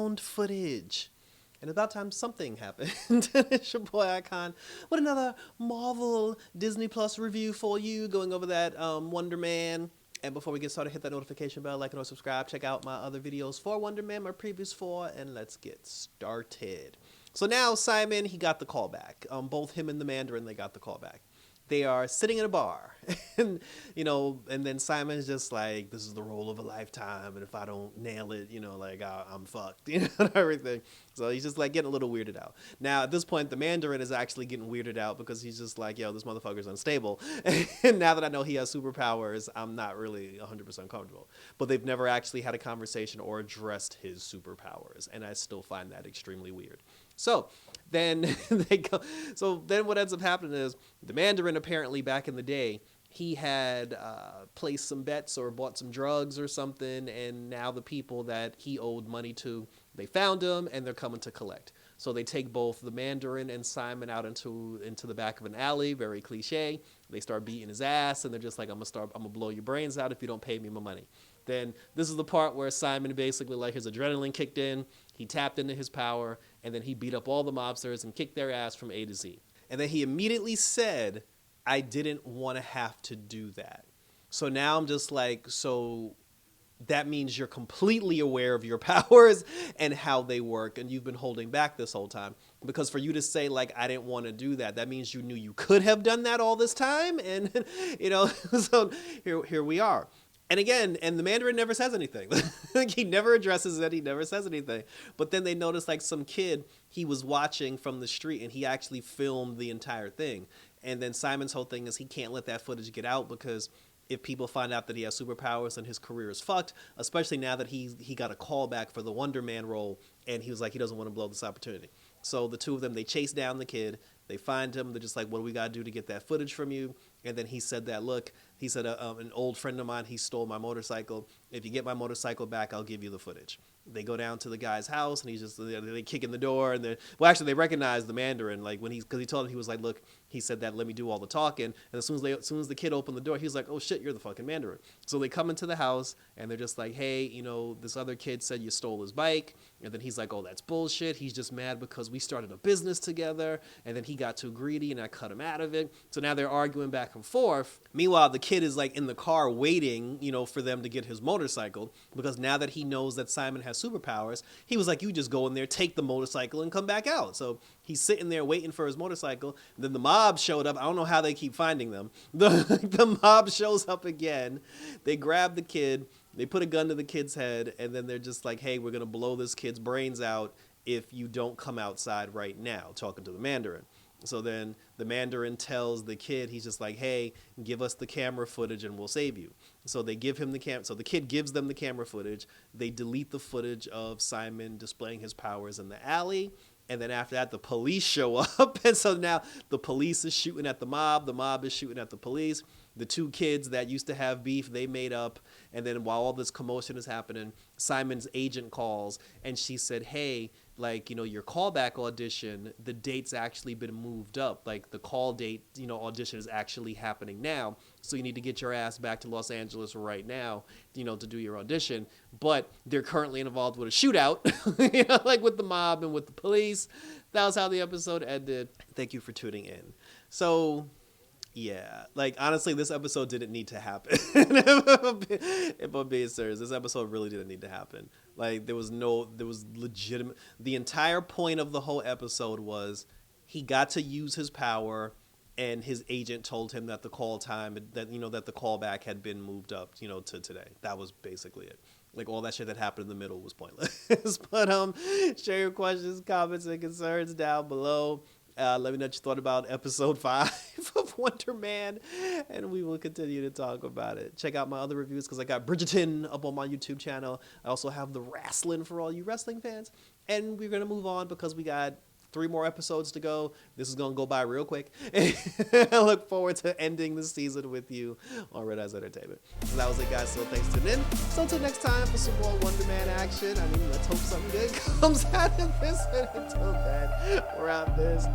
found footage. And about time something happened. It's your boy Icon with another Marvel Disney Plus review for you, going over that Wonder Man. And before we get started, hit that notification bell, like and or subscribe. Check out my other videos for Wonder Man, my previous 4, and let's get started. So now Simon, he got the call back. Both him and the Mandarin, they got the call back. They are sitting in a bar, and and then Simon's just like, this is the role of a lifetime, and if I don't nail it, like I'm fucked, and everything. So he's just like getting a little weirded out. Now at this point, the Mandarin is actually getting weirded out because he's just like, yo, this motherfucker's unstable. And now that I know he has superpowers, I'm not really 100% comfortable. But they've never actually had a conversation or addressed his superpowers, and I still find that extremely weird. So then then what ends up happening is the Mandarin, apparently back in the day, he had placed some bets or bought some drugs or something, and now the people that he owed money to, they found him and they're coming to collect. So they take both the Mandarin and Simon out into the back of an alley, very cliche. They start beating his ass, and they're just like, I'm gonna blow your brains out if you don't pay me my money. Then this is the part where Simon basically, like, his adrenaline kicked in, he tapped into his power, and then he beat up all the mobsters and kicked their ass from A to Z. And then he immediately said, I didn't want to have to do that. So now I'm just like, so that means you're completely aware of your powers and how they work, and you've been holding back this whole time. Because for you to say, like, I didn't want to do that, that means you knew you could have done that all this time. And, so here we are. And again, and the Mandarin never says anything. He never addresses it. He never says anything. But then they notice, like, some kid he was watching from the street, and he actually filmed the entire thing. And then Simon's whole thing is he can't let that footage get out, because if people find out that he has superpowers, then his career is fucked, especially now that he got a call back for the Wonder Man role, and he was like, he doesn't want to blow this opportunity. So the two of them, they chase down the kid. They find him. They're just like, what do we got to do to get that footage from you? And then he said that, look, he said, an old friend of mine, he stole my motorcycle. If you get my motorcycle back, I'll give you the footage. They go down to the guy's house, and they kick in the door, and they recognize the Mandarin, like, because he told him, he was like, look, he said that, let me do all the talking. And as soon as the kid opened the door, he was like, oh shit, you're the fucking Mandarin. So they come into the house, and they're just like, hey, this other kid said you stole his bike. And then he's like, oh, that's bullshit. He's just mad because we started a business together, and then he got too greedy, and I cut him out of it. So now they're arguing back and forth. Meanwhile, the kid is like in the car waiting, for them to get his motorcycle, because now that he knows that Simon has superpowers, he was like, you just go in there, take the motorcycle, and come back out. So he's sitting there waiting for his motorcycle. Then the mob showed up. I don't know how they keep finding them. The mob shows up again. They grab the kid. They put a gun to the kid's head, and then they're just like, hey, we're going to blow this kid's brains out if you don't come outside right now, talking to the Mandarin. So then the Mandarin tells the kid, he's just like, hey, give us the camera footage and we'll save you. So they give him the so the kid gives them the camera footage. They delete the footage of Simon displaying his powers in the alley. And then after that, the police show up. And so now the police is shooting at the mob is shooting at the police. The two kids that used to have beef, they made up. And then while all this commotion is happening, Simon's agent calls, and she said, hey, like, your callback audition, the date's actually been moved up. Like, the call date, audition is actually happening now. So you need to get your ass back to Los Angeles right now, to do your audition. But they're currently involved with a shootout, like with the mob and with the police. That was how the episode ended. Thank you for tuning in. So, yeah, like, honestly, this episode didn't need to happen. If I'm being serious, this episode really didn't need to happen. Like, there was legitimate. The entire point of the whole episode was he got to use his power, and his agent told him that the call time, that the callback had been moved up, to today. That was basically it. Like, all that shit that happened in the middle was pointless. But share your questions, comments, and concerns down below. Let me know what you thought about episode 5 of Wonder Man, and we will continue to talk about it. Check out my other reviews, because I got Bridgerton up on my YouTube channel. I also have The Wrestling for all you wrestling fans. And we're going to move on because we got 3 more episodes to go. This is going to go by real quick. I look forward to ending the season with you on Red Eyes Entertainment. So that was it, guys. So thanks for tuning in. So until next time for some more Wonder Man action. I mean, let's hope something good comes out of this. And until then, we're out this.